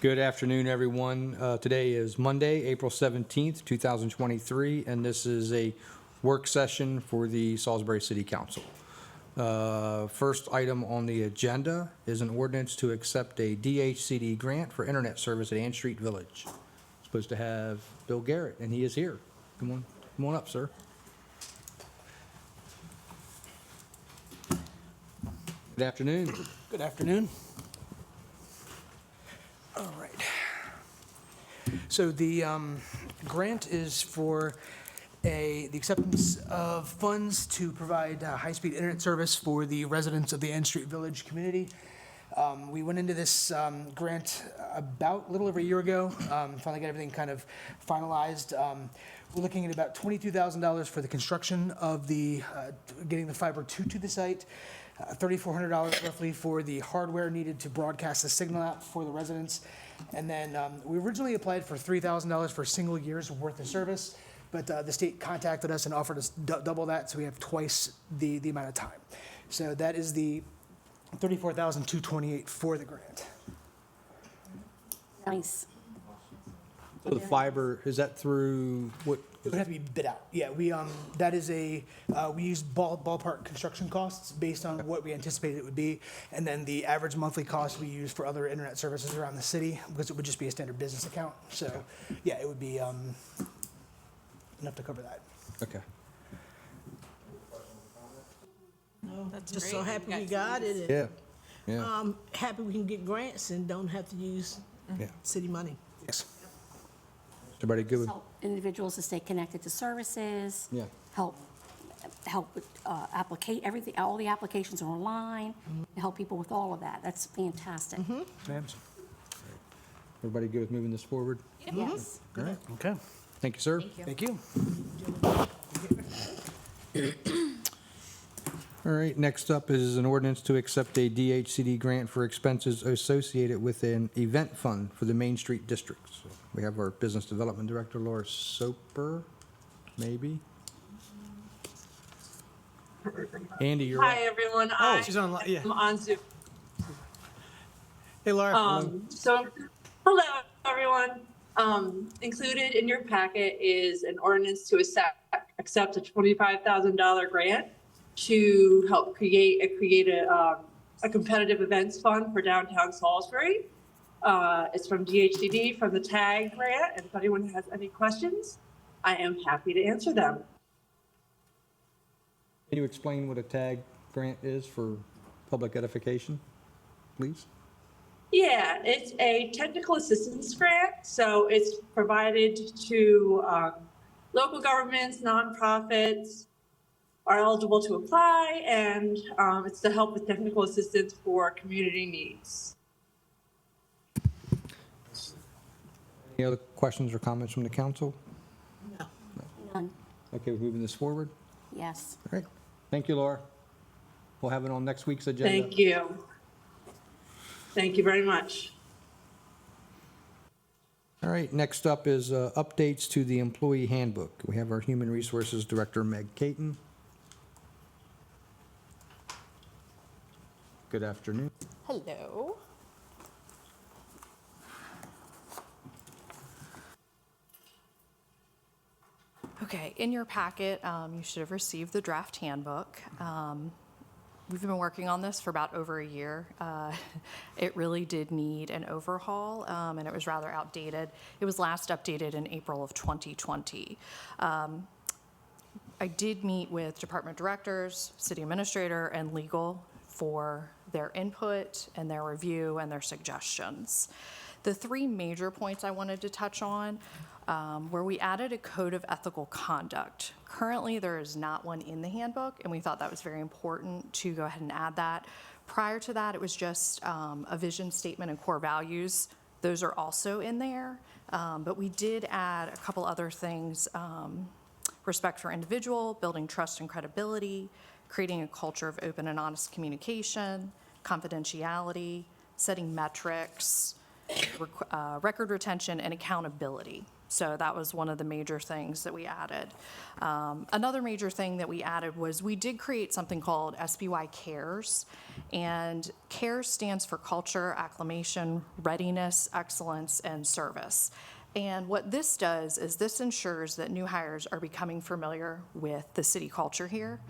Good afternoon, everyone. Today is Monday, April 17th, 2023, and this is a work session for the Salisbury City Council. First item on the agenda is an ordinance to accept a DHCD grant for internet service at Ann Street Village. Supposed to have Bill Garrett, and he is here. Come on up, sir. Good afternoon. Good afternoon. All right. So the grant is for the acceptance of funds to provide high-speed internet service for the residents of the Ann Street Village community. We went into this grant about a little over a year ago. Finally got everything kind of finalized. We're looking at about $22,000 for the construction of getting the fiber to the site. $3,400 roughly for the hardware needed to broadcast the signal out for the residents. And then we originally applied for $3,000 for a single year's worth of service, but the state contacted us and offered us double that, so we have twice the amount of time. So that is the $34,228 for the grant. Nice. So the fiber, is that through what? It would have to be bid out. Yeah, we used ballpark construction costs based on what we anticipated it would be, and then the average monthly cost we use for other internet services around the city, because it would just be a standard business account. So, yeah, it would be enough to cover that. Okay. That's just so happy we got it. Yeah. Yeah. Happy we can get grants and don't have to use Yeah. city money. Yes. Everybody good with? Help individuals to stay connected to services. Yeah. Help with everything, all the applications are online, help people with all of that. That's fantastic. Ma'am? Everybody good with moving this forward? Yes. All right. Okay. Thank you, sir. Thank you. All right, next up is an ordinance to accept a DHCD grant for expenses associated with an event fund for the Main Street District. So we have our Business Development Director, Laura Soper, maybe? Andy, you're Hi, up. everyone. She's online, yeah. I'm on Zoom. Hey, Laura. Hello, everyone. Included in your packet is an ordinance to accept a $25,000 grant to help create a competitive events fund for downtown Salisbury. It's from DHCD, from the TAG grant. And if anyone has any questions, I am happy to answer them. Can you explain what a TAG grant is for public edification, please? Yeah, it's a technical assistance grant. So it's provided to local governments, nonprofits are eligible to apply, and it's to help with technical assistance for community needs. Any other questions or comments from the council? No. None. Okay, we're moving this forward. Yes. All right. Thank you, Laura. We'll have it on next week's agenda. Thank you. Thank you very much. All right, next up is updates to the employee handbook. We have our Human Resources Director, Meg Caton. Good afternoon. Hello. Okay, in your packet, you should have received the draft handbook. We've been working on this for about over a year. It really did need an overhaul, and it was rather outdated. It was last updated in April of 2020. I did meet with department directors, city administrator, and legal for their input and their review and their suggestions. The three major points I wanted to touch on where we added a code of ethical conduct. Currently, there is not one in the handbook, and we thought that was very important to go ahead and add that. Prior to that, it was just a vision statement and core values. Those are also in there, but we did add a couple other things. Respect for individual, building trust and credibility, creating a culture of open and honest communication, confidentiality, setting metrics, record retention, and accountability. So that was one of the major things that we added. Another major thing that we added was we did create something called SBY Cares. And CARES stands for Culture, Acclimation, Readiness, Excellence, and Service. And what this does is this ensures that new hires are becoming familiar with the city culture here.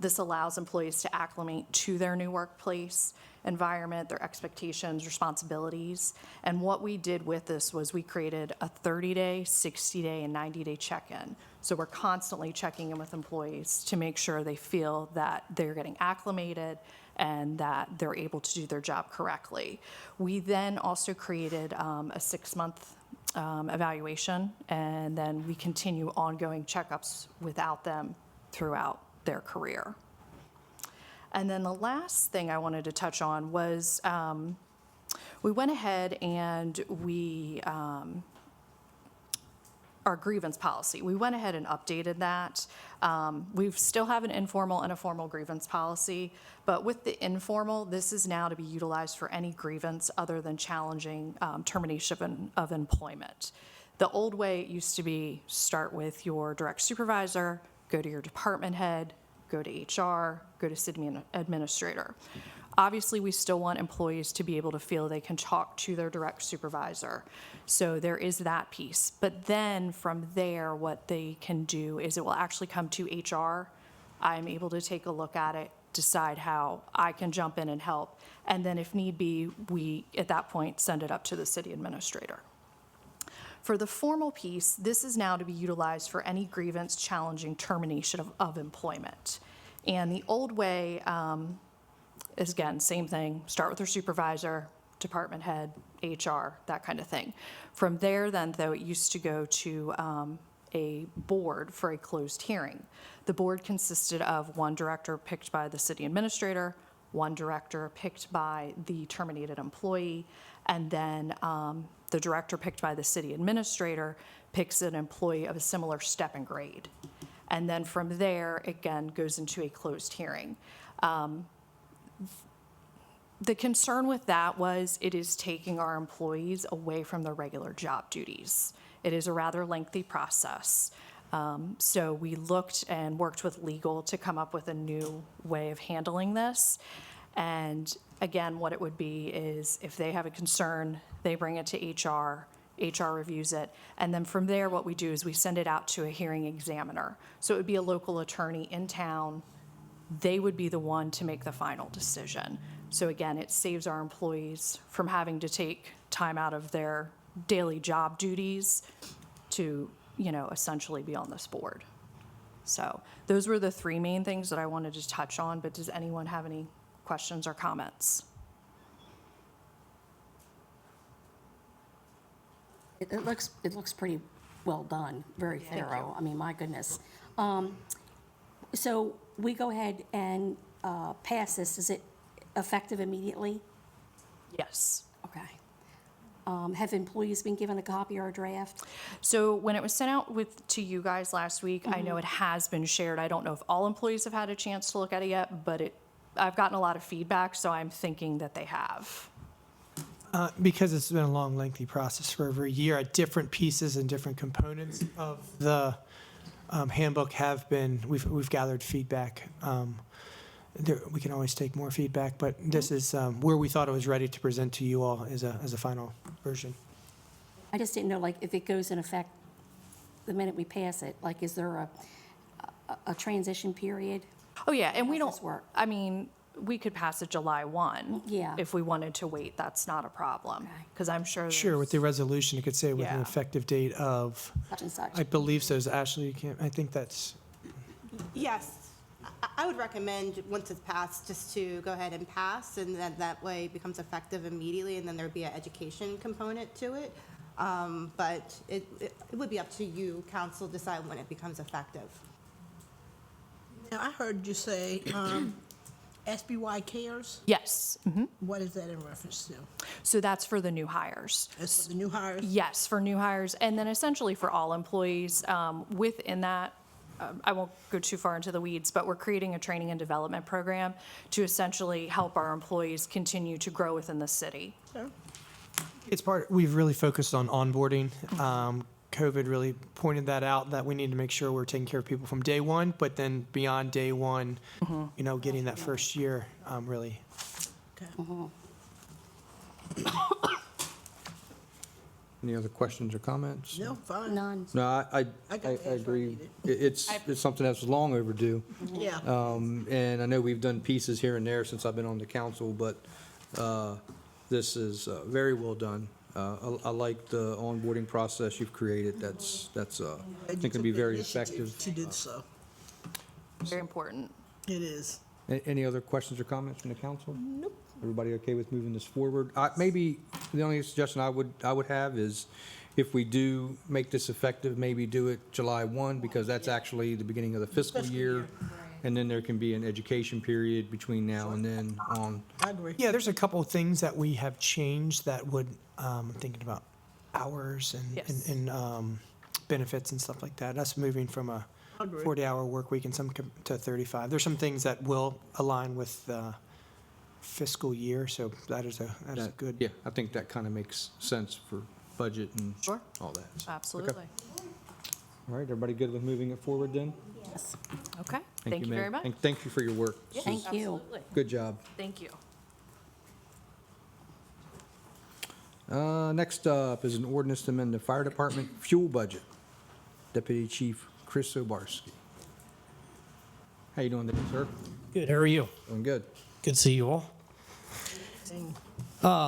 This allows employees to acclimate to their new workplace environment, their expectations, responsibilities. And what we did with this was we created a 30-day, 60-day, and 90-day check-in. So we're constantly checking in with employees to make sure they feel that they're getting acclimated and that they're able to do their job correctly. We then also created a 6-month evaluation, and then we continue ongoing checkups without them throughout their career. And then the last thing I wanted to touch on was we went ahead and our grievance policy. We went ahead and updated that. We still have an informal and a formal grievance policy, but with the informal, this is now to be utilized for any grievance other than challenging termination of employment. The old way it used to be start with your direct supervisor, go to your department head, go to HR, go to city administrator. Obviously, we still want employees to be able to feel they can talk to their direct supervisor. So there is that piece. But then from there, what they can do is it will actually come to HR. I'm able to take a look at it, decide how I can jump in and help. And then if need be, we, at that point, send it up to the city administrator. For the formal piece, this is now to be utilized for any grievance challenging termination of employment. And the old way is, again, same thing, start with your supervisor, department head, HR, that kind of thing. From there then, though, it used to go to a board for a closed hearing. The board consisted of one director picked by the city administrator, one director picked by the terminated employee, and then the director picked by the city administrator picks an employee of a similar step and grade. And then from there, again, goes into a closed hearing. The concern with that was it is taking our employees away from their regular job duties. It is a rather lengthy process. So we looked and worked with legal to come up with a new way of handling this. And again, what it would be is if they have a concern, they bring it to HR, HR reviews it, and then from there, what we do is we send it out to a hearing examiner. So it would be a local attorney in town. They would be the one to make the final decision. So again, it saves our employees from having to take time out of their daily job duties to, essentially be on this board. So those were the three main things that I wanted to touch on, but does anyone have any questions or comments? It looks pretty well done, very thorough. I mean, my goodness. So we go ahead and pass this. Is it effective immediately? Yes. Okay. Have employees been given a copy or a draft? So when it was sent out to you guys last week, I know it has been shared. I don't know if all employees have had a chance to look at it yet, but I've gotten a lot of feedback, so I'm thinking that they have. Because it's been a long, lengthy process for over a year, different pieces and different components of the handbook we've gathered feedback. We can always take more feedback, but this is where we thought it was ready to present to you all as a final version. I just didn't know, if it goes in effect the minute we pass it, is there a transition period? Oh, yeah, and we How does don't, this work? I mean, we could pass it July 1. Yeah. If we wanted to wait, that's not a problem. Okay. Because I'm sure Sure, with the there's- resolution, it could say with an Yeah. effective date of, Such and such. I believe so. Ashley, I think that's, Yes, I would recommend, once it's passed, just to go ahead and pass, and then that way it becomes effective immediately, and then there'd be an education component to it. But it would be up to you, council, to decide when it becomes effective. Now, I heard you say SBY Cares. Yes. What is that in reference to? So that's for the new hires. That's for the new hires? Yes, for new hires, and then essentially for all employees. Within that, I won't go too far into the weeds, but we're creating a training and development program to essentially help our employees continue to grow within the city. Sure. We've really focused on onboarding. COVID really pointed that out, that we need to make sure we're taking care of people from day one, but then beyond day one, getting that first year, really. Any other questions or comments? No, fine. None. No, I got that if I agree. need it. It's something that's long overdue. Yeah. And I know we've done pieces here and there since I've been on the council, but this is very well done. I like the onboarding process you've created. That's I think it'll be very effective. To do so. Very important. It is. Any other questions or comments from the council? Nope. Everybody okay with moving this forward? Maybe the only suggestion I would have is if we do make this effective, maybe do it July 1, because that's actually the beginning of the fiscal year. And then there can be an education period between now and then on. I agree. Yeah, there's a couple of things that we have changed that would, thinking about hours Yes. and benefits and stuff like that. Us moving from a Agree. 40-hour work week and some to 35. There's some things that will align with the fiscal year, so that is a good. Yeah, I think that kind of makes sense for budget and Sure. all that. So, Absolutely. All right, everybody good with moving it forward then? Yes. Okay. Thank you ma'am. very much. And thank you for your work. Yes, Thank you. absolutely. Good job. Thank you. Next up is an ordinance to amend the fire department fuel budget. Deputy Chief Chris Obarski. How you doing today, sir? Good. How are you? Doing good. Good to see you all.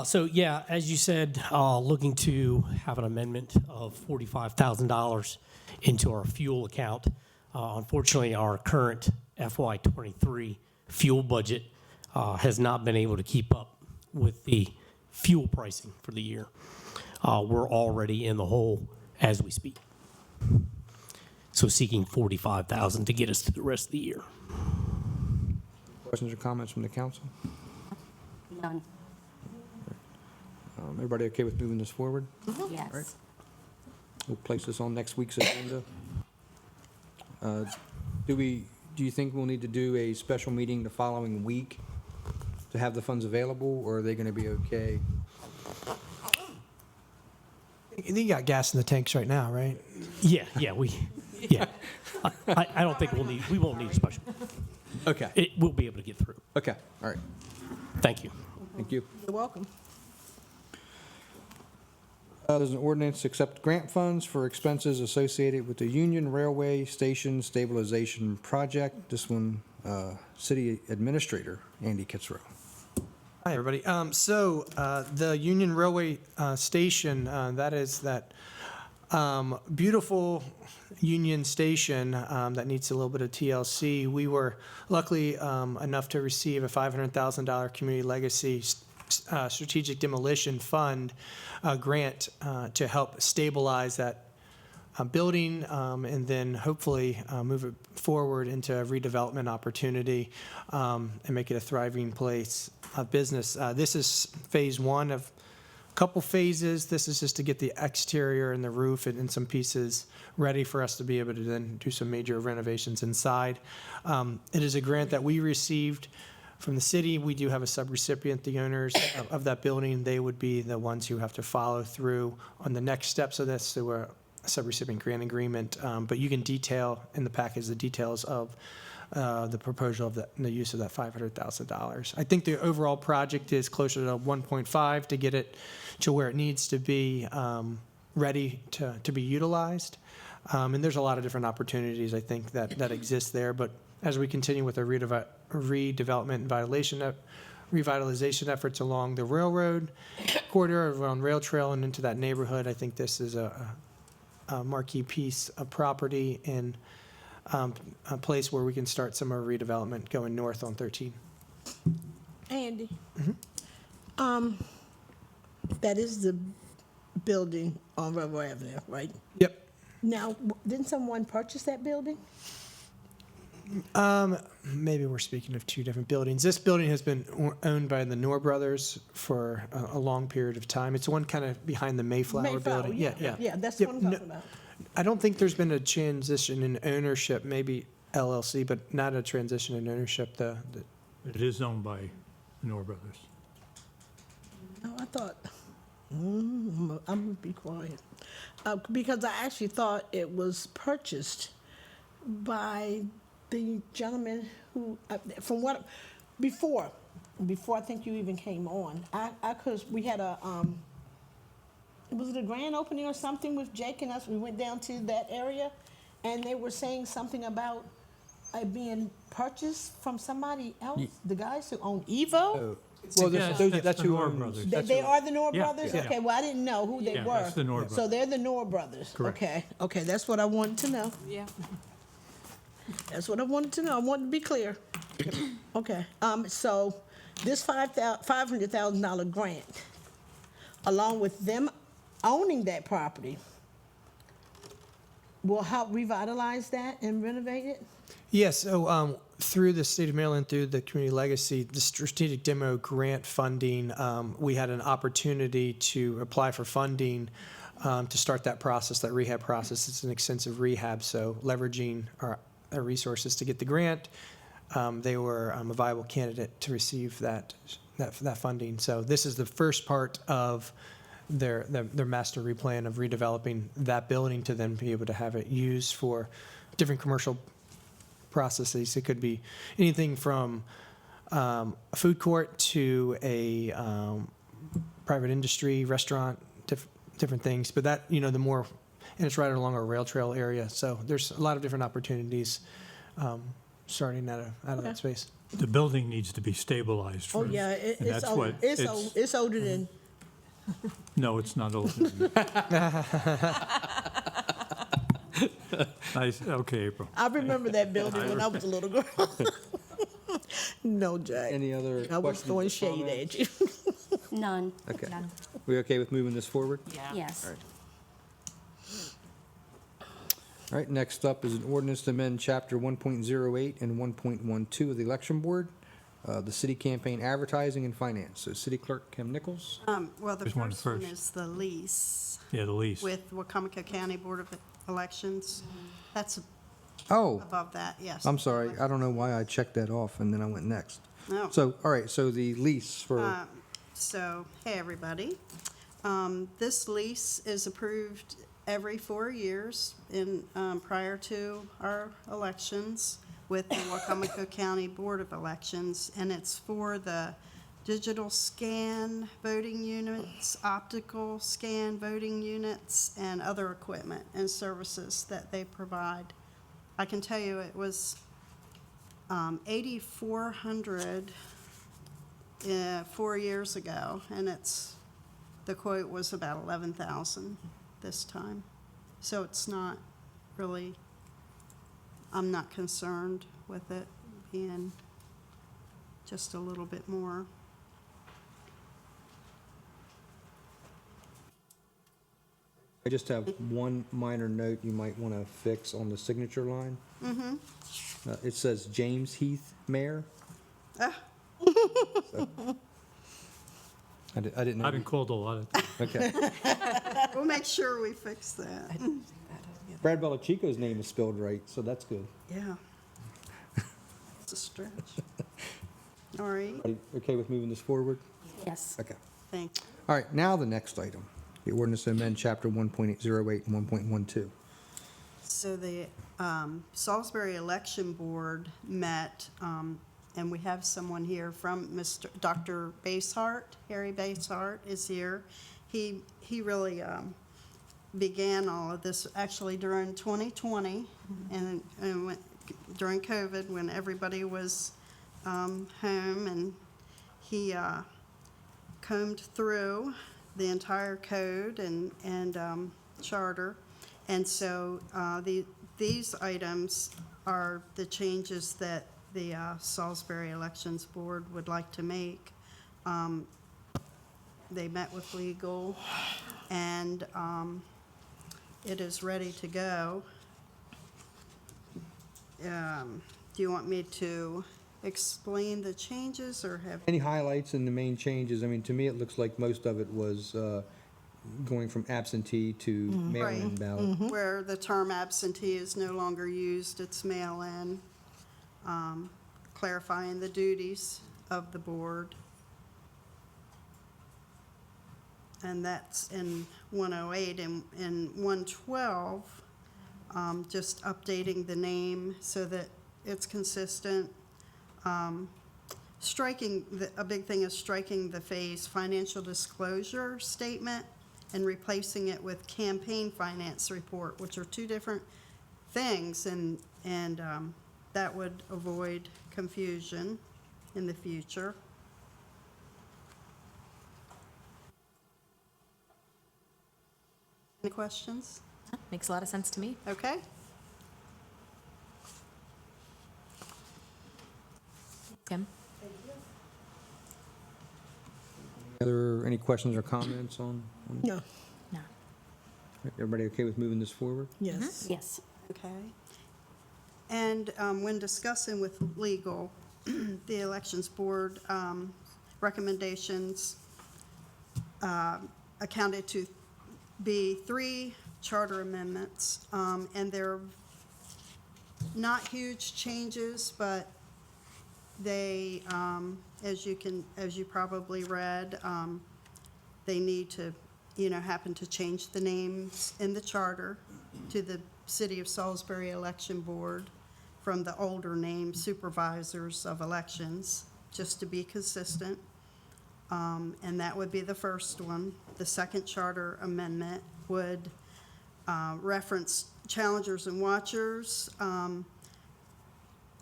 So yeah, as you said, looking to have an amendment of $45,000 into our fuel account. Unfortunately, our current FY23 fuel budget has not been able to keep up with the fuel pricing for the year. We're already in the hole as we speak. So seeking $45,000 to get us through the rest of the year. Questions or comments from the council? None. Everybody okay with moving this forward? Yes. We'll place this on next week's agenda. Do you think we'll need to do a special meeting the following week to have the funds available, or are they going to be okay? You got gas in the tanks right now, right? Yeah. I don't think we won't need a special. Okay. We'll be able to get through. Okay, all right. Thank you. Thank you. You're welcome. There's an ordinance to accept grant funds for expenses associated with the Union Railway Station Stabilization Project. This one, City Administrator Andy Kitzrow. Hi, everybody. The Union Railway Station, that is that beautiful Union Station that needs a little bit of TLC. We were luckily enough to receive a $500,000 Community Legacy Strategic Demolition Fund grant to help stabilize that building and then hopefully move it forward into a redevelopment opportunity and make it a thriving place of business. This is phase one of a couple phases. This is just to get the exterior and the roof and some pieces ready for us to be able to then do some major renovations inside. It is a grant that we received from the city. We do have a subrecipient, the owners of that building. They would be the ones who have to follow through on the next steps of this. So we're a subrecipient grant agreement, but you can detail in the package the details of the proposal of the use of that $500,000. I think the overall project is closer to 1.5 to get it to where it needs to be ready to be utilized. And there's a lot of different opportunities, I think, that exist there. But as we continue with our redevelopment and revitalization efforts along the railroad corridor, around Rail Trail and into that neighborhood, I think this is a marquee piece of property and a place where we can start some of our redevelopment going north on 13. Andy. That is the building on Railroad Avenue, right? Yep. Now, didn't someone purchase that building? Maybe we're speaking of two different buildings. This building has been owned by the Knorr brothers for a long period of time. It's the one kind of behind the Mayflower building. Yeah. Yeah, that's Yep, what I'm no- talking about. I don't think there's been a transition in ownership, maybe LLC, but not a transition in ownership. It is owned by Knorr Brothers. No, I thought, I'm gonna be quiet. Because I actually thought it was purchased by the gentleman who, from what, before I think you even came on, cause we had was it a grand opening or something with Jake and us? We went down to that area and they were saying something about it being purchased from somebody else, the guys who own Evo? Well, That's who the Nor owns- brothers. They are the Nor Yeah, brothers? yeah. Okay, well, I didn't know who they Yeah, were. that's the Nor So brothers. they're the Nor brothers? Correct. Okay, that's what I wanted to know. Yeah. That's what I wanted to know. I wanted to be clear. Okay, so this $500,000 grant, along with them owning that property, will help revitalize that and renovate it? Yes, so through the state of Maryland, through the Community Legacy, the Strategic Demo Grant funding, we had an opportunity to apply for funding to start that process, that rehab process. It's an extensive rehab, so leveraging our resources to get the grant, they were a viable candidate to receive that funding. So this is the first part of their master replan of redeveloping that building to then be able to have it used for different commercial processes. It could be anything from a food court to a private industry, restaurant, different things. But that, the more, and it's right along our rail trail area. So there's a lot of different opportunities starting out of that space. The building needs to be stabilized Oh, first. yeah, and it's that's old. what It's older than, No, it's not old. Nice, okay, April. I remember that building when I was a little girl. No, Jack. Any other I was questions throwing or shade comments? at you. None, Okay. We okay with moving this forward? yes. All right, next up is an ordinance to amend Chapter 1.08 and 1.12 of the Election Board, the city campaign advertising and finance. So City Clerk Kim Nichols. Well, the There's one first one first. is the lease Yeah, the lease. with Wacomico County Board of Elections. That's Oh, above that, yes. I'm sorry. I don't know why I checked that off and then I went next. No. So, all right, so the lease for, So, hey, everybody. This lease is approved every 4 years prior to our elections with the Wacomico County Board of Elections, and it's for the digital scan voting units, optical scan voting units, and other equipment and services that they provide. I can tell you it was $8,400 4 years ago, and the quote was about $11,000 this time. So it's not really, I'm not concerned with it being just a little bit more. I just have one minor note you might want to fix on the signature line. Mm-hmm. It says James Heath, Mayor. Ah. So, I didn't know. I've been called a lot of things. Okay. We'll make sure we fix that. Brad Belichico's name is spelled right, so that's good. Yeah. It's a stretch. All right, Are you okay with moving this forward? Yes. Okay. thank you. All right, now the next item, the ordinance to amend Chapter 1.08 and 1.12. So the Salisbury Election Board met, and we have someone here from Dr. Basehart. Harry Basehart is here. He really began all of this actually during 2020 and during COVID when everybody was home, and he combed through the entire code and charter. And so these items are the changes that the Salisbury Elections Board would like to make. They met with legal, and it is ready to go. Do you want me to explain the changes or have? Any highlights and the main changes? I mean, to me, it looks like most of it was going from absentee to mail-in Right. ballot. Where the term absentee is no longer used, it's mail-in, clarifying the duties of the board. and that's in 108. And in 112, just updating the name so that it's consistent. A big thing is striking the phase financial disclosure statement and replacing it with campaign finance report, which are two different things, and that would avoid confusion in the future. Any questions? Makes a lot of sense to me. Okay. Kim? Any questions or comments on? No, No. Everybody okay with moving this forward? yes. Yes. Okay. And when discussing with legal, the Elections Board recommendations accounted to be 3 charter amendments, and they're not huge changes, but they, as you probably read, they need to, happen to change the names in the charter to the City of Salisbury Election Board from the older name Supervisors of Elections, just to be consistent. And that would be the first one. The second charter amendment would reference challengers and watchers.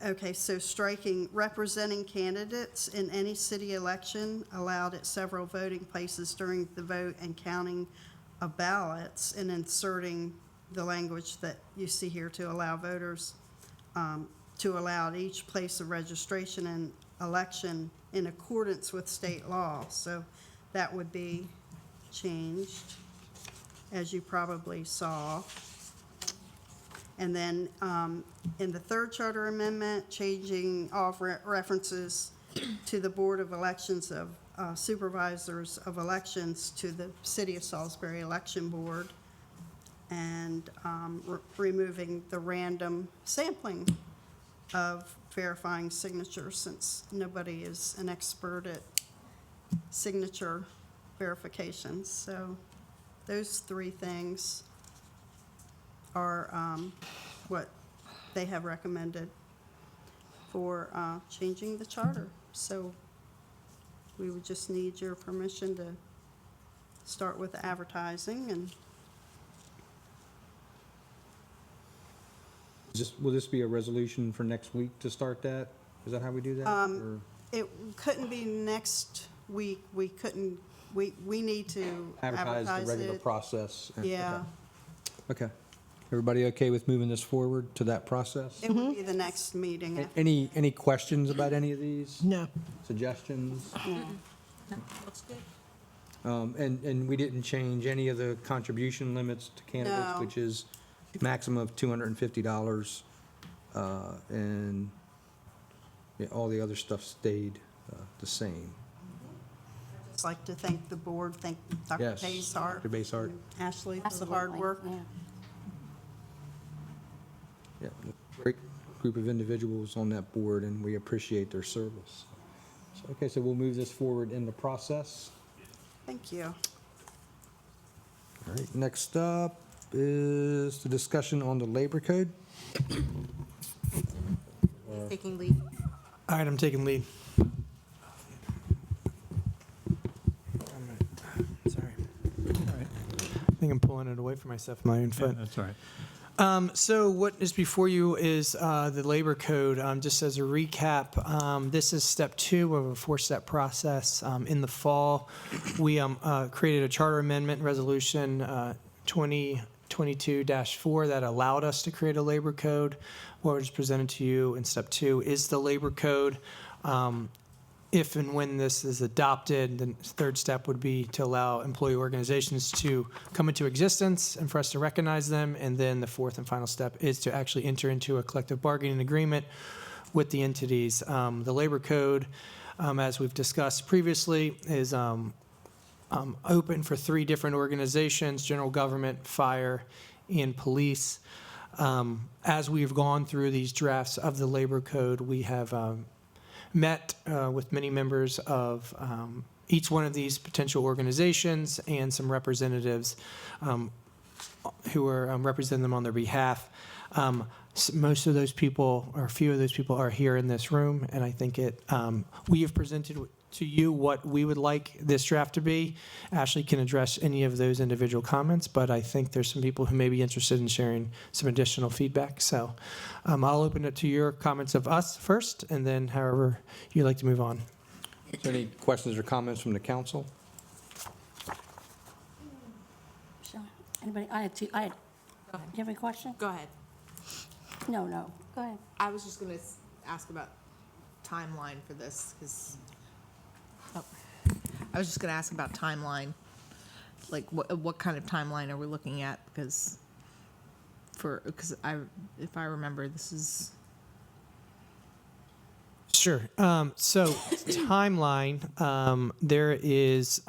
Okay, so striking representing candidates in any city election allowed at several voting places during the vote and counting of ballots, and inserting the language that you see here to allow voters, to allow at each place of registration and election in accordance with state law. So that would be changed, as you probably saw. And then in the third charter amendment, changing all references to the Board of Elections of Supervisors of Elections to the City of Salisbury Election Board, and removing the random sampling of verifying signatures, since nobody is an expert at signature verifications. So those 3 things are what they have recommended for changing the charter. So we would just need your permission to start with the advertising. And Will this be a resolution for next week to start that? Is that how we do that? Or- it couldn't be next week. We couldn't, we need to Advertise advertise the regular it. process? Yeah, Okay. Everybody okay with moving this forward to that process? it would be the next meeting. Any questions about any of these? No. Suggestions? Looks good. And we didn't change any of the contribution limits to candidates, No. which is maximum of $250, and yeah, all the other stuff stayed the same. Just like to thank the board, thank Dr. Yes, Bazehart, Dr. Bazehart. and Ashley for the hard Absolutely, work. yeah. Yeah, great group of individuals on that board, and we appreciate their service. So, okay, so we'll move this forward in the process. Thank you. All right, next up is the discussion on the labor code. Taking lead. All right, I'm taking lead. Sorry. All right. I think I'm pulling it away from myself, my own Yeah, foot. that's all right. So what is before you is the labor code. Just as a recap, this is step 2 of a 4-step process. In the fall, we created a charter amendment resolution 2022-4 that allowed us to create a labor code. What was presented to you in step 2 is the labor code. If and when this is adopted, the third step would be to allow employee organizations to come into existence and for us to recognize them. And then the fourth and final step is to actually enter into a collective bargaining agreement with the entities. The labor code, as we've discussed previously, is open for 3 different organizations: general government, fire, and police. As we've gone through these drafts of the labor code, we have met with many members of each one of these potential organizations and some representatives who are representing them on their behalf. Most of those people, or a few of those people, are here in this room, and I think we have presented to you what we would like this draft to be. Ashley can address any of those individual comments, but I think there's some people who may be interested in sharing some additional feedback. So I'll open it to your comments of us first, and then however you'd like to move on. Is there any questions or comments from the council? Sean, anybody, I had two, Go ahead. you have any question? Go ahead. No, go ahead. I was just gonna ask about timeline for this, because, I was just gonna ask about timeline. Like, what kind of timeline are we looking at? Because if I remember, this is, Sure. So timeline, there is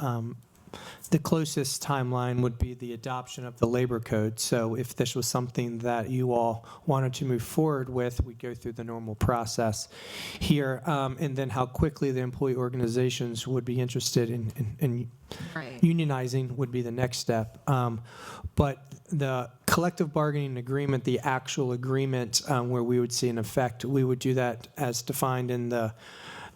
the closest timeline would be the adoption of the labor code. So if this was something that you all wanted to move forward with, we'd go through the normal process here. And then how quickly the employee organizations would be interested in Right. unionizing would be the next step. But the collective bargaining agreement, the actual agreement where we would see an effect, we would do that as defined in the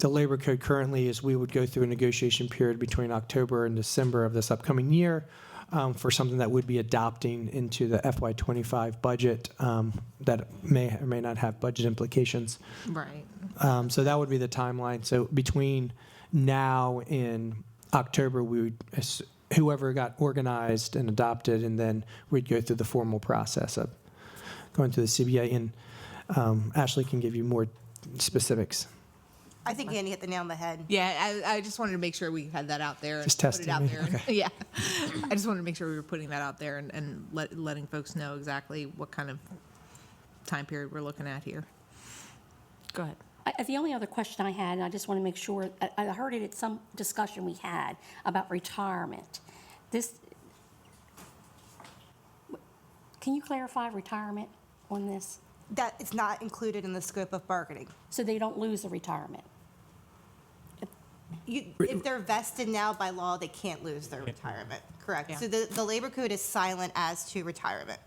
labor code currently, is we would go through a negotiation period between October and December of this upcoming year for something that would be adopting into the FY25 budget that may or may not have budget implications. right. So that would be the timeline. So between now and October, we would whoever got organized and adopted, and then we'd go through the formal process of going through the CBA. And Ashley can give you more specifics. I think Andy hit the nail on the head. Yeah, I just wanted to make sure we had that out there. And Just put testing it out me, there. okay. Yeah. I just wanted to make sure we were putting that out there and letting folks know exactly what kind of time period we're looking at here. Go ahead. The only other question I had, and I just want to make sure, I heard it at some discussion we had about retirement. Can you clarify retirement on this? That is not included in the scope of bargaining. So they don't lose the retirement? If they're vested now by law, they can't lose their retirement, correct? Yeah. So the labor code is silent as to retirement.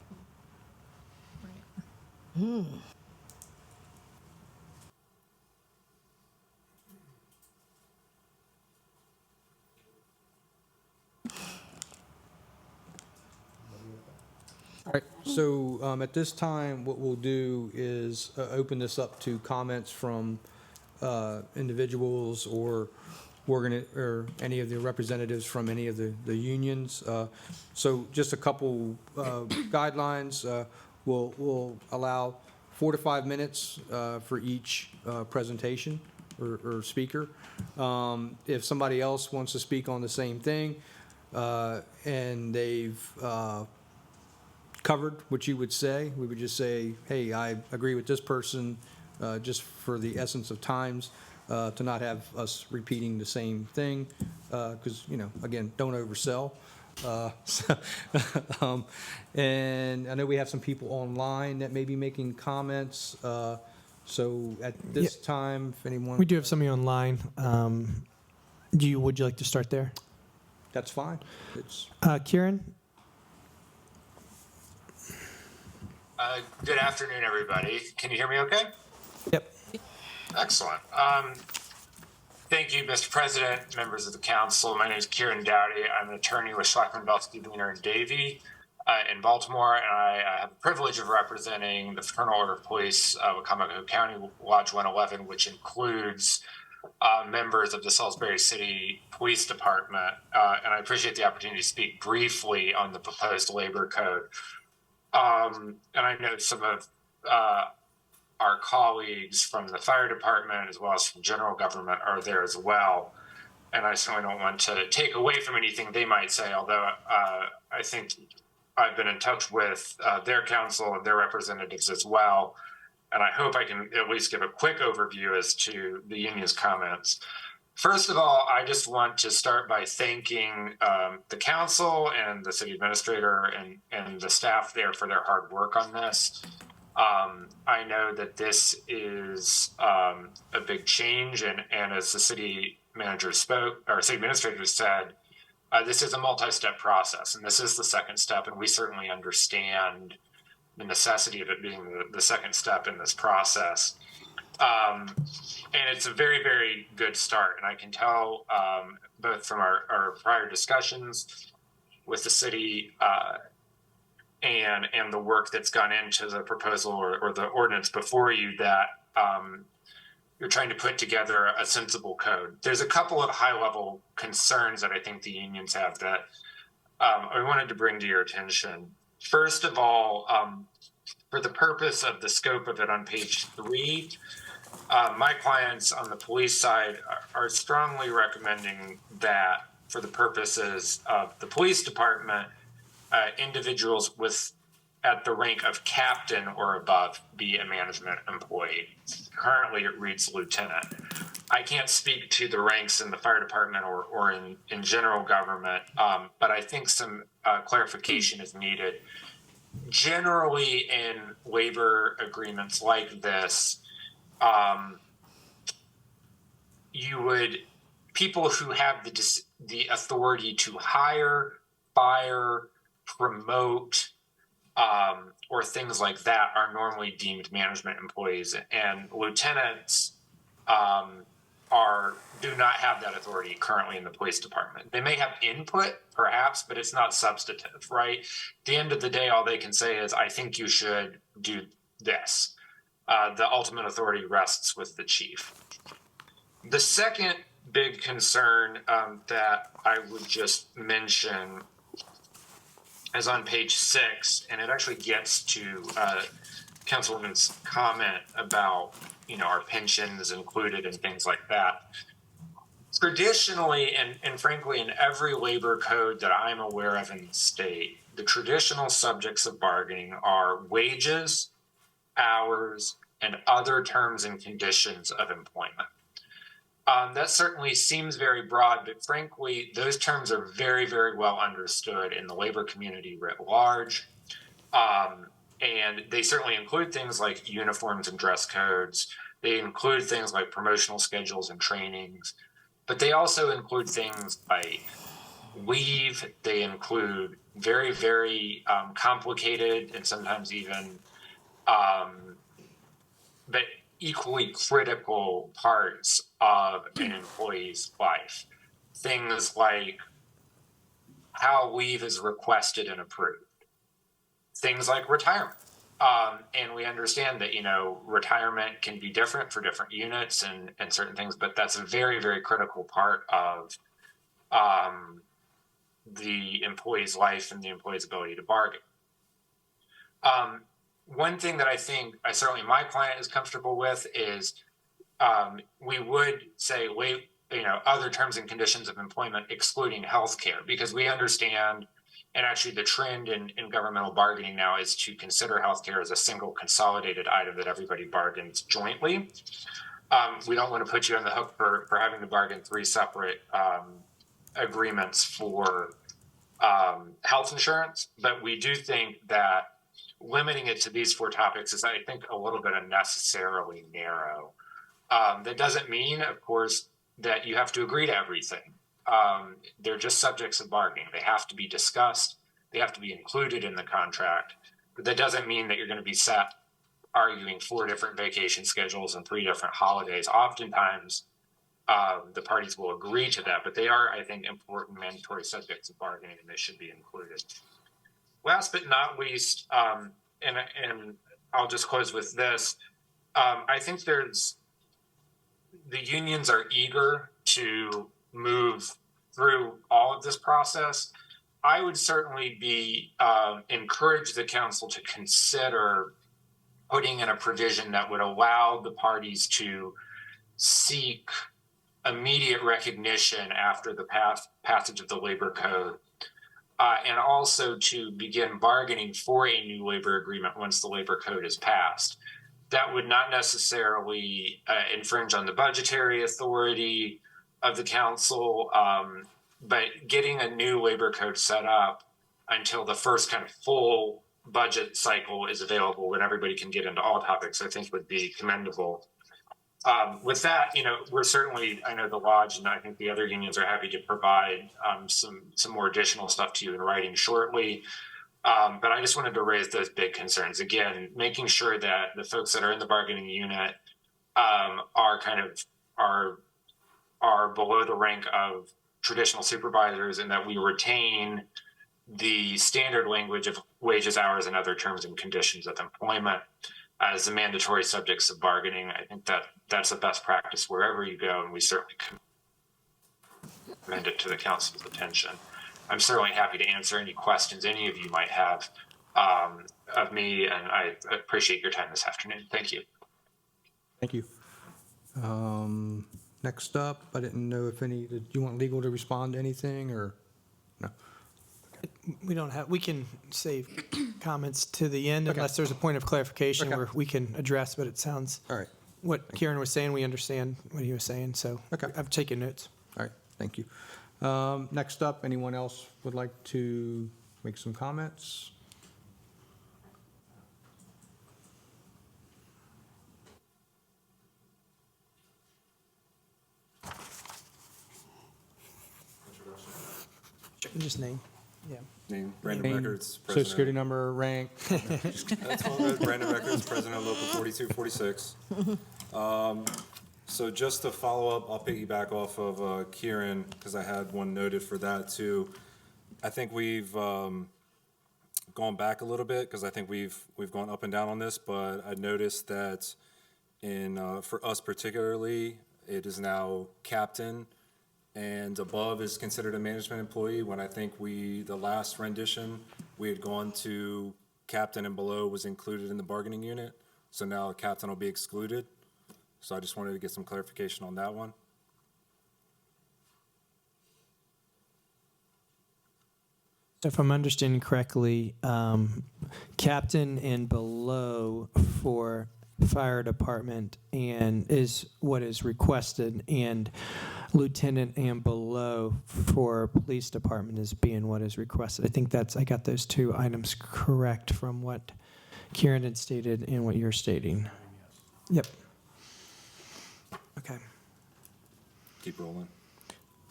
All right, so at this time, what we'll do is open this up to comments from individuals or any of the representatives from any of the unions. So just a couple guidelines. We'll allow 4 to 5 minutes for each presentation or speaker. If somebody else wants to speak on the same thing and they've covered what you would say, we would just say, hey, I agree with this person, just for the essence of times, to not have us repeating the same thing, because, again, don't oversell. And I know we have some people online that may be making comments. So at this time, if anyone... We do have somebody online. Would you like to start there? That's fine. It's... Kieran? Good afternoon, everybody. Can you hear me okay? Yep. Excellent. Thank you, Mr. President, members of the council. My name is Kieran Dowdy. I'm an attorney with Schleckman, Belsky, Wiener, and Davey in Baltimore, and I have the privilege of representing the Fraternal Order of Police of Wacomico County, Lodge 111, which includes members of the Salisbury City Police Department. And I appreciate the opportunity to speak briefly on the proposed labor code. And I know some of our colleagues from the fire department as well as from general government are there as well. And I certainly don't want to take away from anything they might say, although I think I've been in touch with their council and their representatives as well. And I hope I can at least give a quick overview as to the union's comments. First of all, I just want to start by thanking the council and the city administrator and the staff there for their hard work on this. I know that this is a big change, and as the city manager spoke, or city administrator said, this is a multi-step process, and this is the second step, and we certainly understand the necessity of it being the second step in this process. And it's a very, very good start. And I can tell both from our prior discussions with the city and the work that's gone into the proposal or the ordinance before you that you're trying to put together a sensible code. There's a couple of high-level concerns that I think the unions have that I wanted to bring to your attention. First of all, for the purpose of the scope of it on page 3, my clients on the police side are strongly recommending that for the purposes of the police department, individuals with at the rank of captain or above be a management employee. Currently, it reads lieutenant. I can't speak to the ranks in the fire department or in general government, but I think some clarification is needed. Generally, in labor agreements like this, people who have the authority to hire, fire, promote, or things like that are normally deemed management employees, and lieutenants do not have that authority currently in the police department. They may have input, perhaps, but it's not substantive, right? At the end of the day, all they can say is, I think you should do this. The ultimate authority rests with the chief. The second big concern that I would just mention is on page 6, and it actually gets to Councilwoman's comment about, our pensions included and things like that. Traditionally, and frankly, in every labor code that I'm aware of in the state, the traditional subjects of bargaining are wages, hours, and other terms and conditions of employment. That certainly seems very broad, but frankly, those terms are very, very well understood in the labor community writ large. And they certainly include things like uniforms and dress codes. They include things like promotional schedules and trainings, but they also include things like leave. They include very, very complicated and sometimes even but equally critical parts of an employee's life. Things like how leave is requested and approved. Things like retirement. And we understand that, retirement can be different for different units and certain things, but that's a very, very critical part of the employee's life and the employee's ability to bargain. One thing that I think certainly my client is comfortable with is we would say, other terms and conditions of employment excluding healthcare, because we understand, and actually the trend in governmental bargaining now is to consider healthcare as a single consolidated item that everybody bargains jointly. We don't want to put you on the hook for having to bargain 3 separate agreements for health insurance, but we do think that limiting it to these 4 topics is, I think, a little bit unnecessarily narrow. That doesn't mean, of course, that you have to agree to everything. They're just subjects of bargaining. They have to be discussed. They have to be included in the contract. But that doesn't mean that you're going to be sat arguing 4 different vacation schedules and 3 different holidays. Oftentimes, the parties will agree to that, but they are, I think, important mandatory subjects of bargaining, and they should be included. Last but not least, and I'll just close with this, I think the unions are eager to move through all of this process. I would certainly be encourage the council to consider putting in a provision that would allow the parties to seek immediate recognition after the passage of the labor code, and also to begin bargaining for a new labor agreement once the labor code is passed. That would not necessarily infringe on the budgetary authority of the council, but getting a new labor code set up until the first kind of full budget cycle is available when everybody can get into all topics, I think would be commendable. With that, we're certainly, I know the lodge and I think the other unions are happy to provide some more additional stuff to you in writing shortly. But I just wanted to raise those big concerns. Again, making sure that the folks that are in the bargaining unit are below the rank of traditional supervisors, and that we retain the standard language of wages, hours, and other terms and conditions of employment as the mandatory subjects of bargaining. I think that that's the best practice wherever you go, and we certainly commend it to the council's attention. I'm certainly happy to answer any questions any of you might have of me, and I appreciate your time this afternoon. Thank you. Thank you. Next up, I didn't know if did you want legal to respond to anything or no? We can save comments to the end Okay. unless there's a point of clarification Okay. where we can address, but it sounds, All right. what Kieran was saying, we understand what he was saying, so Okay. I've taken notes. All right, thank you. Next up, anyone else would like to make some comments? Just name. Yeah. Name, Brandon Name, Records, Social President. security number, rank. That's all good. Brandon Records, President of Local 4246. So just to follow up, I'll piggyback off of Kieran, because I had one noted for that too. I think we've gone back a little bit, because I think we've gone up and down on this, but I noticed that for us particularly, it is now captain, and above is considered a management employee, when I think the last rendition, we had gone to captain and below was included in the bargaining unit. So now captain will be excluded. So I just wanted to get some clarification on that one. So if I'm understanding correctly, captain and below for fire department and is what is requested, and lieutenant and below for police department is being what is requested. I think I got those two items correct from what Kieran had stated and what you're stating. Yep. Okay. Keep rolling.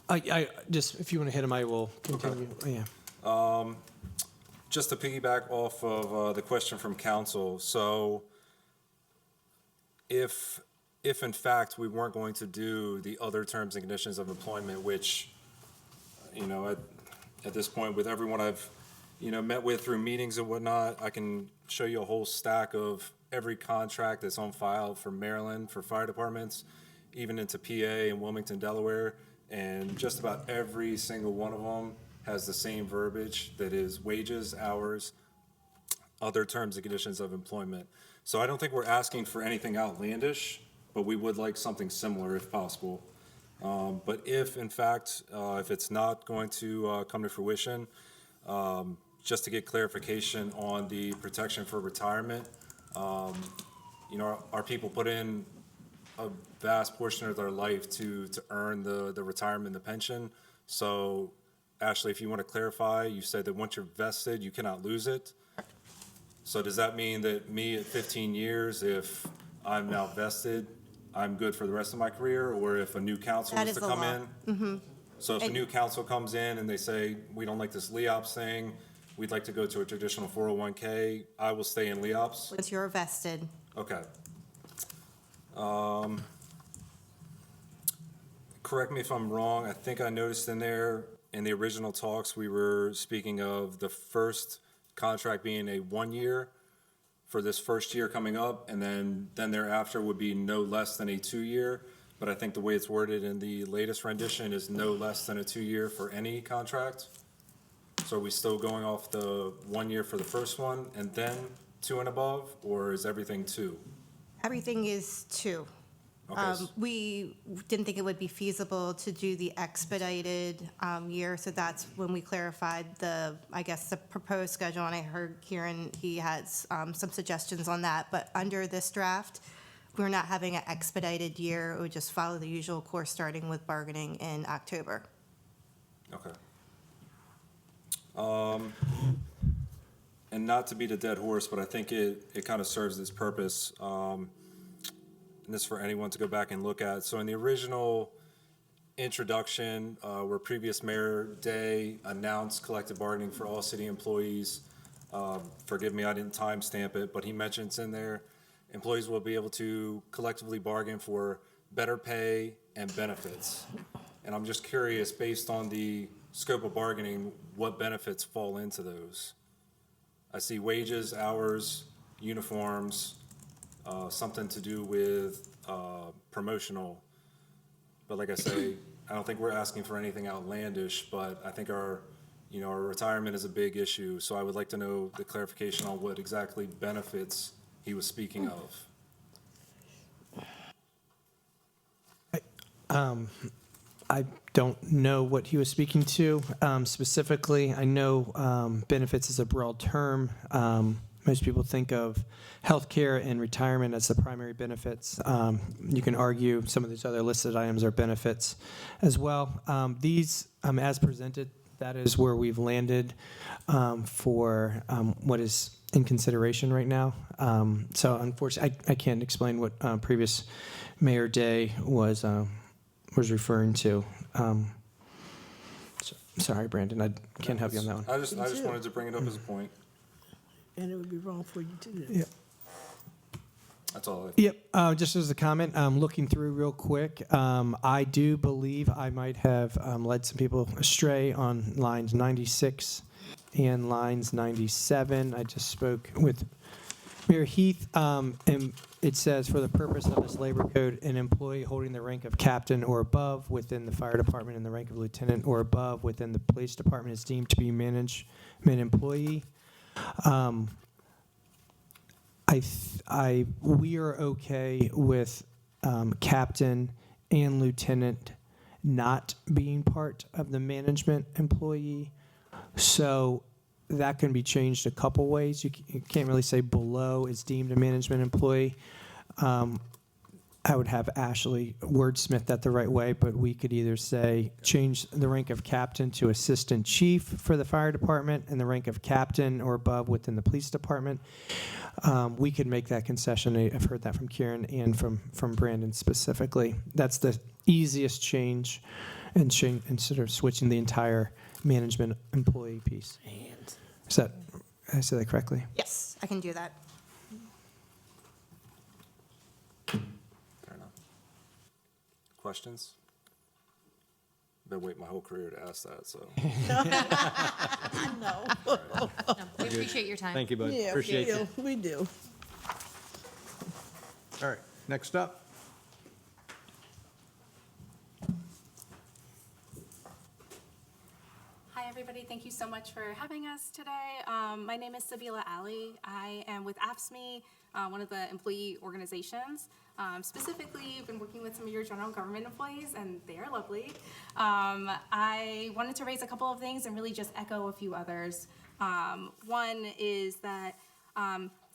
I just, if you want to hit them, I will continue. Okay. Oh, yeah. Just to piggyback off of the question from council, so if in fact we weren't going to do the other terms and conditions of employment, which, at this point with everyone I've, met with through meetings and whatnot, I can show you a whole stack of every contract that's on file for Maryland, for fire departments, even into PA and Wilmington, Delaware, and just about every single one of them has the same verbiage that is wages, hours, other terms and conditions of employment. So I don't think we're asking for anything outlandish, but we would like something similar if possible. But if in fact, if it's not going to come to fruition, just to get clarification on the protection for retirement, our people put in a vast portion of their life to earn the retirement, the pension. So Ashley, if you want to clarify, you said that once you're vested, you cannot lose it. So does that mean that me at 15 years, if I'm now vested, I'm good for the rest of my career? Or if a new council That was is to the come law. in? Mm-hmm. So if a new council comes in and they say, we don't like this LEOPS thing, we'd like to go to a traditional 401k, I will stay in LEOPS? Once you're vested. Okay. Correct me if I'm wrong, I think I noticed in there, in the original talks, we were speaking of the first contract being a 1 year for this first year coming up, and then thereafter would be no less than a 2 year. But I think the way it's worded in the latest rendition is no less than a 2 year for any contract. So are we still going off the 1 year for the first one and then 2 and above, or is everything 2? Everything is 2. Okay. We didn't think it would be feasible to do the expedited year, so that's when we clarified the proposed schedule, and I heard Kieran, he has some suggestions on that, but under this draft, we're not having an expedited year. It would just follow the usual course, starting with bargaining in October. Okay. And not to beat a dead horse, but I think it kind of serves its purpose. and this is for anyone to go back and look at. So in the original introduction, where previous Mayor Day announced collective bargaining for all city employees, forgive me, I didn't timestamp it, but he mentions in there, employees will be able to collectively bargain for better pay and benefits. And I'm just curious, based on the scope of bargaining, what benefits fall into those? I see wages, hours, uniforms, something to do with promotional. But like I say, I don't think we're asking for anything outlandish, but I think our retirement is a big issue. So I would like to know the clarification on what exactly benefits he was speaking of. I don't know what he was speaking to specifically. I know benefits is a broad term. Most people think of healthcare and retirement as the primary benefits. You can argue some of these other listed items are benefits as well. These, as presented, that is where we've landed for what is in consideration right now. So unfortunately, I can't explain what previous Mayor Day was referring to. Sorry, Brandon, I can't help you on that one. I just wanted to bring it up as a point. And it would be wrong for you to do that. Yeah. That's all. Yep, just as a comment, looking through real quick, I do believe I might have led some people astray on lines 96 and lines 97. I just spoke with Mayor Heath, and it says, for the purpose of this labor code, an employee holding the rank of captain or above within the fire department and the rank of lieutenant or above within the police department is deemed to be management employee. We are okay with captain and lieutenant not being part of the management employee. So that can be changed a couple ways. You can't really say below is deemed a management employee. I would have Ashley wordsmith that the right way, but we could either say change the rank of captain to assistant chief for the fire department and the rank of captain or above within the police department. We could make that concession. I've heard that from Kieran and from Brandon specifically. That's the easiest change, and instead of switching the entire management employee piece. Did I say that correctly? Yes, I can do that. Fair enough. Questions? Been waiting my whole career to ask that, so. No. We appreciate your time. Thank you, bud. Yeah, Appreciate you. we do. All right, next up. Hi, everybody. Thank you so much for having us today. My name is Sabila Ali. I am with AFSCME, one of the employee organizations. Specifically, I've been working with some of your general government employees, and they are lovely. I wanted to raise a couple of things and really just echo a few others. One is that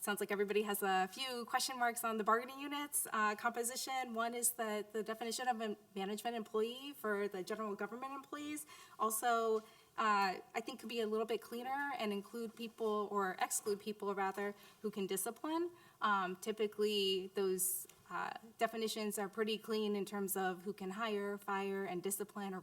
sounds like everybody has a few question marks on the bargaining units composition. One is the definition of a management employee for the general government employees. Also, I think could be a little bit cleaner and include people, or exclude people rather, who can discipline. Typically, those definitions are pretty clean in terms of who can hire, fire, and discipline, or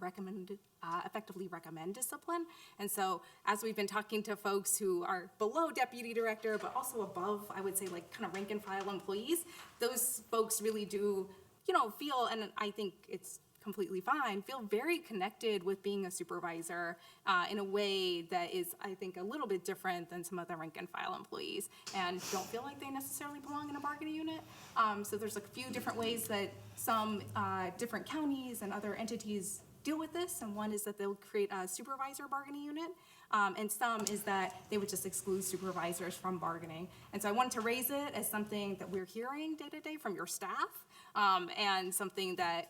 effectively recommend discipline. And so, as we've been talking to folks who are below deputy director, but also above, I would say, like kind of rank and file employees, those folks really do, feel, and I think it's completely fine, feel very connected with being a supervisor in a way that is, I think, a little bit different than some other rank and file employees, and don't feel like they necessarily belong in a bargaining unit. So there's a few different ways that some different counties and other entities deal with this, and one is that they'll create a supervisor bargaining unit, and some is that they would just exclude supervisors from bargaining. And so I wanted to raise it as something that we're hearing day to day from your staff, and something that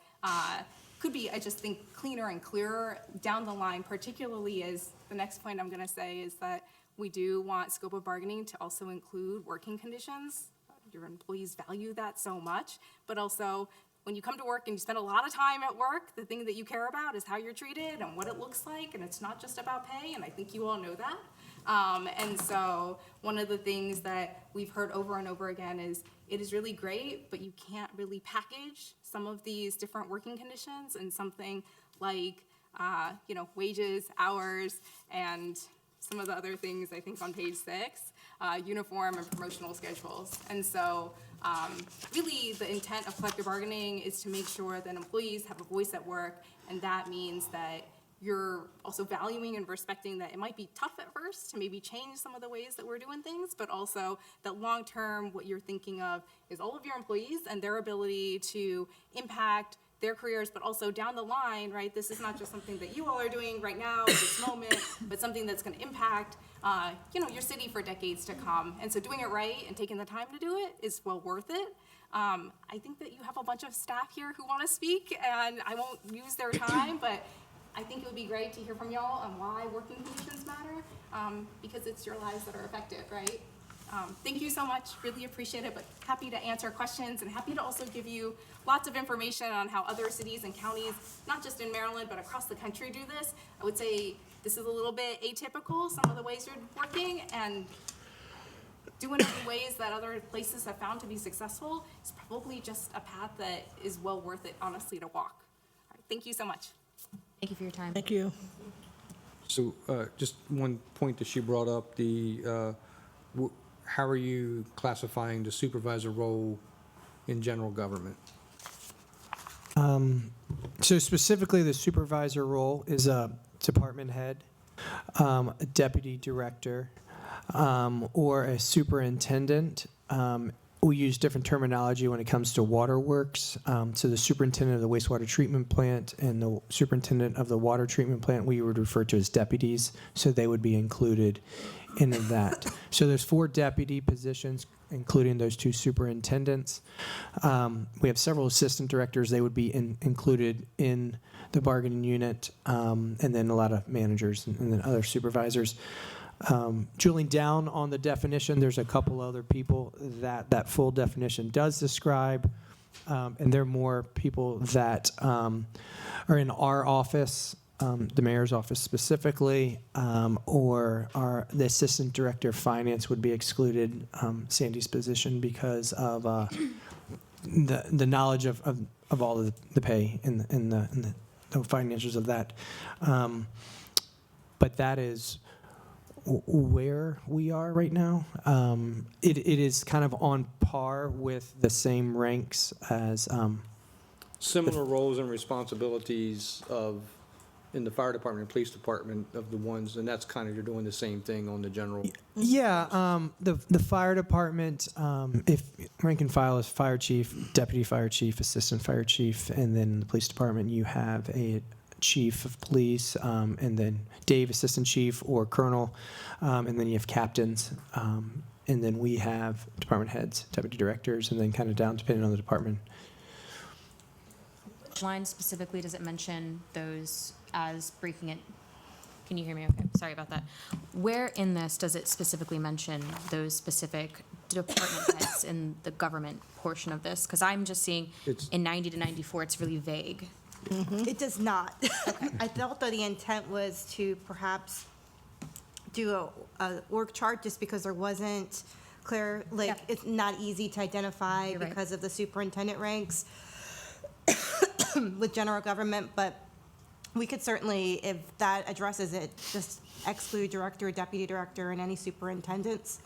could be, I just think, cleaner and clearer down the line, particularly as the next point I'm going to say is that we do want scope of bargaining to also include working conditions. Your employees value that so much, but also when you come to work and you spend a lot of time at work, the thing that you care about is how you're treated and what it looks like, and it's not just about pay, and I think you all know that. And so one of the things that we've heard over and over again is it is really great, but you can't really package some of these different working conditions in something like, wages, hours, and some of the other things, I think on page 6, uniform and promotional schedules. And so really the intent of collective bargaining is to make sure that employees have a voice at work, and that means that you're also valuing and respecting that it might be tough at first to maybe change some of the ways that we're doing things, but also that long-term what you're thinking of is all of your employees and their ability to impact their careers, but also down the line, right? This is not just something that you all are doing right now, this moment, but something that's going to impact, your city for decades to come. And so doing it right and taking the time to do it is well worth it. I think that you have a bunch of staff here who want to speak, and I won't use their time, but I think it would be great to hear from y'all on why working conditions matter, because it's your lives that are affected, right? Thank you so much, really appreciate it, but happy to answer questions and happy to also give you lots of information on how other cities and counties, not just in Maryland, but across the country do this. I would say this is a little bit atypical, some of the ways you're working, and doing it in ways that other places have found to be successful is probably just a path that is well worth it, honestly, to walk. All right, thank you so much. Thank you for your time. Thank you. So just one point that she brought up, how are you classifying the supervisor role in general government? So specifically, the supervisor role is a department head, a deputy director, or a superintendent. We use different terminology when it comes to waterworks. So the superintendent of the wastewater treatment plant and the superintendent of the water treatment plant, we would refer to as deputies, so they would be included in that. So there's 4 deputy positions, including those 2 superintendents. We have several assistant directors. They would be included in the bargaining unit, and then a lot of managers and then other supervisors. Drilling down on the definition, there's a couple other people that full definition does describe, and they're more people that are in our office, the mayor's office specifically, or the assistant director of finance would be excluded, Sandy's position, because of the knowledge of all of the pay and the financials of that. But that is where we are right now. It is kind of on par with the same ranks as Similar roles and responsibilities in the fire department and police department of the ones, and that's kind of, you're doing the same thing on the general. Yeah, the fire department, if rank and file is fire chief, deputy fire chief, assistant fire chief, and then the police department you have a chief of police, and then Dave, assistant chief or colonel, and then you have captains, and then we have department heads, deputy directors, and then kind of down depending on the department. Which line specifically does it mention those as breaking it? Can you hear me okay? Sorry about that. Where in this does it specifically mention those specific department heads in the government portion of this? Because I'm just seeing in 90 to 94, it's really vague. It does not. I thought that the intent was to perhaps do a org chart just because there wasn't clear, it's not easy to identify because of the superintendent ranks with general government, but we could certainly, if that addresses it, just exclude director, deputy director, and any superintendents.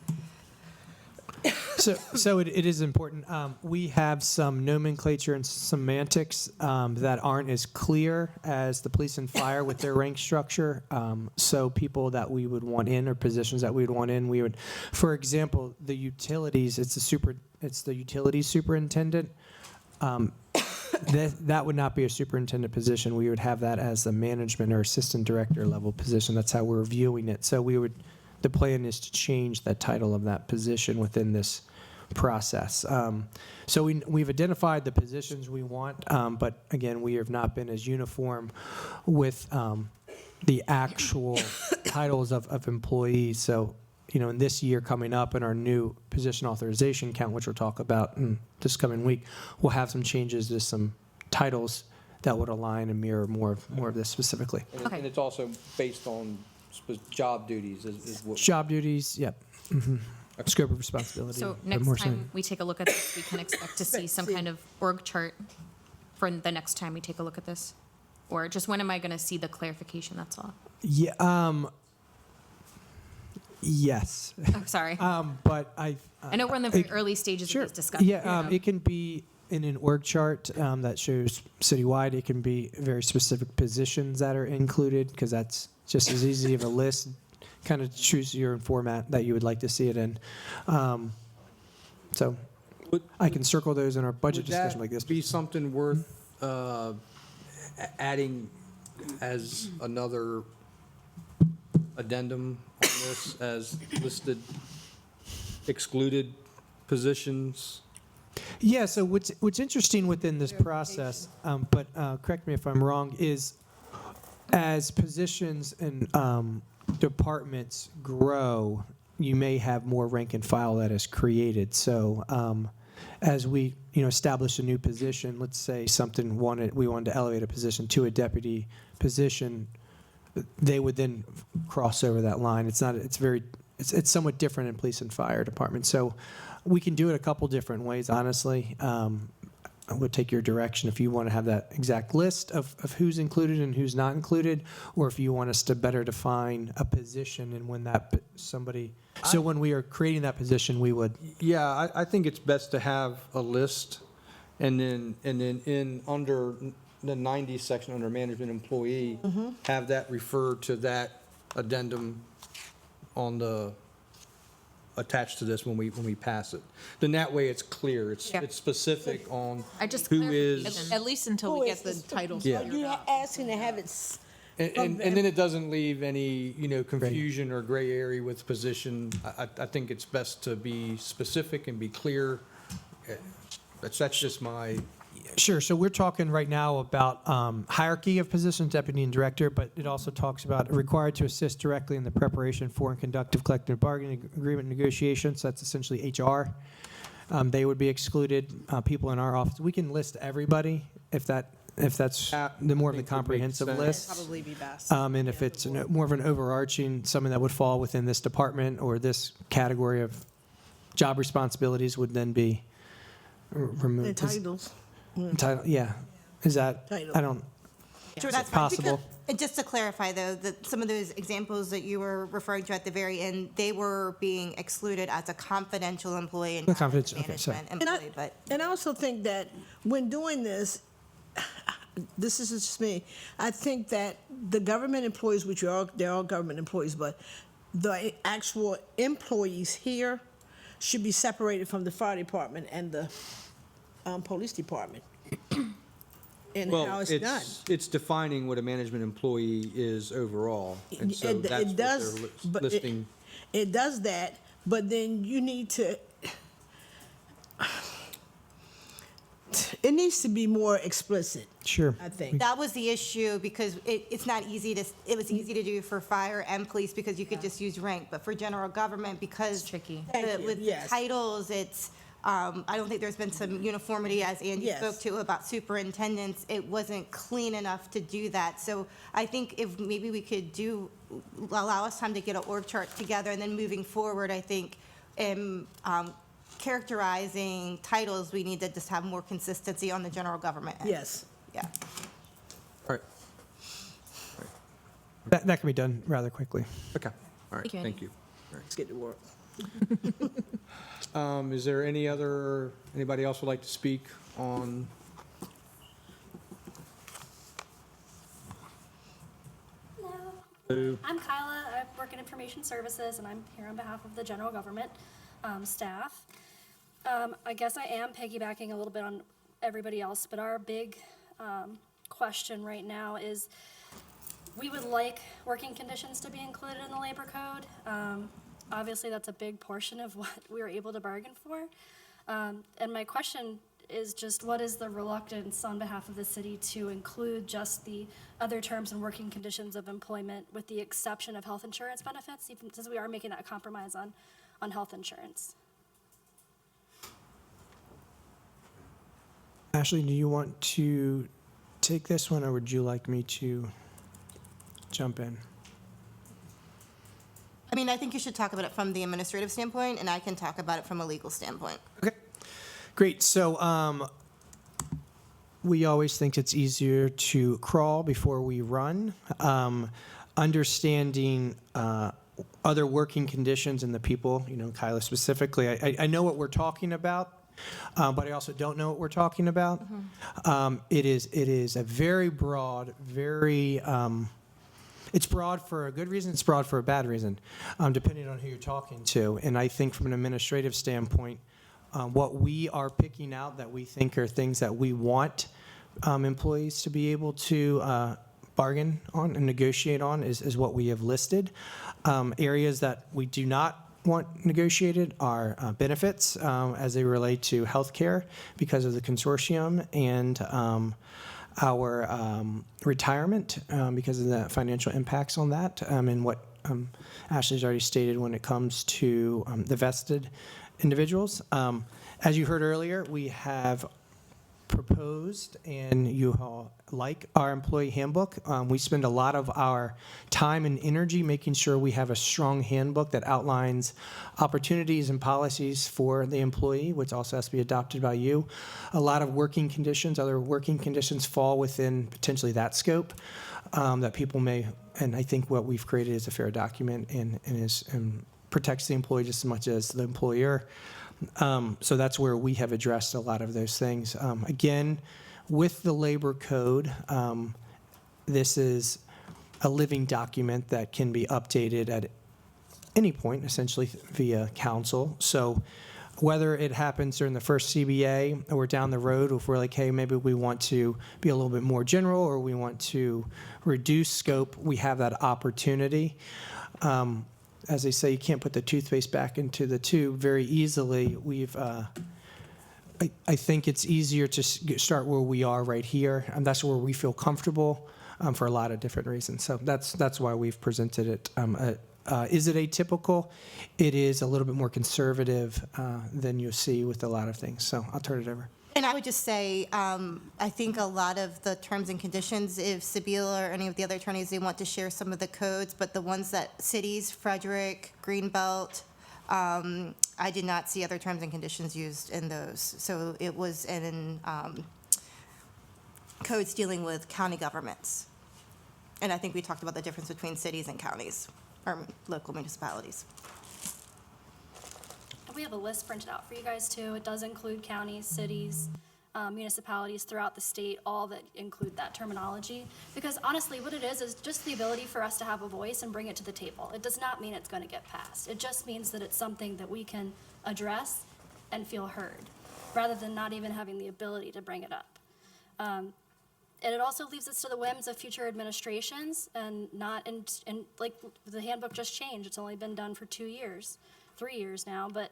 So it is important. We have some nomenclature and semantics that aren't as clear as the police and fire with their rank structure. So people that we would want in or positions that we would want in, we would, for example, the utilities. It's the utilities superintendent. That would not be a superintendent position. We would have that as a management or assistant director level position. That's how we're viewing it. So the plan is to change the title of that position within this process. So we've identified the positions we want, but again, we have not been as uniform with the actual titles of employees. So, in this year coming up in our new position authorization count, which we'll talk about in this coming week, we'll have some changes to some titles that would align and mirror more of this specifically. And it's also based on job duties is what. Job duties, yep. Scope of responsibility. So but next more time we take a look at this, we can expect to see some kind of org chart for the next time we take a look at this? Or just when am I going to see the clarification, that's all? Yeah, yes. Oh, sorry. But I know we're in the very early stages of this discussion. Yeah, it can be in an org chart that shows citywide. It can be very specific positions that are included, because that's just as easy of a list. Kind of choose your format that you would like to see it in. So I can circle those in our budget discussion like this. Would that be something worth adding as another addendum on this, as listed excluded positions? Yeah, so what's interesting within this process, but correct me if I'm wrong, is as positions and departments grow, you may have more rank and file that is created. So as we establish a new position, let's say we wanted to elevate a position to a deputy position, they would then cross over that line. It's somewhat different in police and fire departments. So we can do it a couple different ways, honestly. I would take your direction if you want to have that exact list of who's included and who's not included, or if you want us to better define a position and when when we are creating that position, we would. Yeah, I think it's best to have a list, and then in under the 90 section under management employee, have that refer to that addendum on the attached to this when we pass it. Then that way it's clear. It's specific on who is. At least until we get the titles. Yeah. You're asking to have it. And then it doesn't leave any, confusion or gray area with position. I think it's best to be specific and be clear. That's just my. Sure. So we're talking right now about hierarchy of positions, deputy and director, but it also talks about required to assist directly in the preparation for and conduct of collective bargaining agreement negotiations. That's essentially HR. They would be excluded. People in our office. We can list everybody if that's the more of the comprehensive list. Probably be best. And if it's more of an overarching, something that would fall within this department or this category of job responsibilities would then be removed. The titles. Title, yeah. Is that, Title. I don't, Sure, is that's it fine. possible? And just to clarify, though, that some of those examples that you were referring to at the very end, they were being excluded as a confidential employee and not Confidential, okay, sorry. management employee, but. And I also think that when doing this, this is just me, I think that the government employees, they're all government employees, but the actual employees here should be separated from the fire department and the police department. And how it's done. It's defining what a management employee is overall. And so It that's what does, they're but listing. it does that, but then you need to, it needs to be more explicit, Sure. I think. That was the issue because it was easy to do for fire and police because you could just use rank, but for general government, because tricky. with Yes. titles, it's, I don't think there's been some uniformity, as Andy Yes. spoke to, about superintendents. It wasn't clean enough to do that. So I think if maybe we could allow us time to get an org chart together, and then moving forward, I think in characterizing titles, we need to just have more consistency on the general government end. Yes. Yeah. All right. That can be done rather quickly. Okay. All right. Thank you, Thank you. Let's get to work. Is there anybody else would like to speak on? Hello. I'm Kyla. I work in information services, and I'm here on behalf of the general government staff. I guess I am piggybacking a little bit on everybody else, but our big question right now is we would like working conditions to be included in the labor code. Obviously, that's a big portion of what we were able to bargain for. And my question is just what is the reluctance on behalf of the city to include just the other terms and working conditions of employment with the exception of health insurance benefits, even since we are making that compromise on health insurance? Ashley, do you want to take this one, or would you like me to jump in? mean, I think you should talk about it from the administrative standpoint, and I can talk about it from a legal standpoint. Great. So we always think it's easier to crawl before we run. Understanding other working conditions and the people, Kyla specifically, I know what we're talking about, but I also don't know what we're talking about. It is a very broad, very it's broad for a good reason, it's broad for a bad reason, depending on who you're talking to. And I think from an administrative standpoint, what we are picking out that we think are things that we want employees to be able to bargain on and negotiate on is what we have listed. Areas that we do not want negotiated are benefits as they relate to healthcare because of the consortium, and our retirement because of the financial impacts on that, and what Ashley's already stated when it comes to the vested individuals. As you heard earlier, we have proposed, and you all like our employee handbook. We spend a lot of our time and energy making sure we have a strong handbook that outlines opportunities and policies for the employee, which also has to be adopted by you. A lot of working conditions, other working conditions fall within potentially that scope that people may, and I think what we've created is a fair document and protects the employee just as much as the employer. So that's where we have addressed a lot of those things. Again, with the labor code, this is a living document that can be updated at any point, essentially via council. So whether it happens during the first CBA or down the road, if we're like, hey, maybe we want to be a little bit more general or we want to reduce scope, we have that opportunity. As they say, you can't put the toothpaste back into the tube very easily. I think it's easier to start where we are right here, and that's where we feel comfortable for a lot of different reasons. So that's why we've presented it. Is it atypical? It is a little bit more conservative than you'll see with a lot of things. So I'll turn it over. And I would just say, I think a lot of the terms and conditions, if Sabila or any of the other attorneys, they want to share some of the codes, but the ones that cities, Frederick, Greenbelt, I did not see other terms and conditions used in those. So it was in codes dealing with county governments. And I think we talked about the difference between cities and counties, or local municipalities. We have a list printed out for you guys too. It does include counties, cities, municipalities throughout the state, all that include that terminology. Because honestly, what it is just the ability for us to have a voice and bring it to the table. It does not mean it's going to get passed. It just means that it's something that we can address and feel heard, rather than not even having the ability to bring it up. And it also leaves us to the whims of future administrations, and not in like the handbook just changed. It's only been done for 2 years. 3 years now, but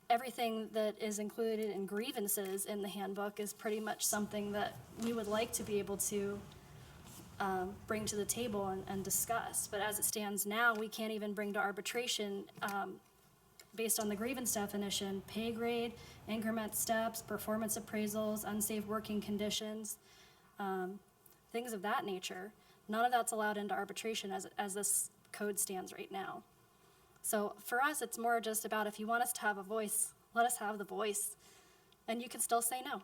everything that is included in grievances in the handbook is pretty much something that we would like to be able to bring to the table and discuss. But as it stands now, we can't even bring to arbitration based on the grievance definition, pay grade, increment steps, performance appraisals, unsafe working conditions, things of that nature. None of that's allowed into arbitration as this code stands right now. So for us, it's more just about, if you want us to have a voice, let us have the voice, and you can still say no.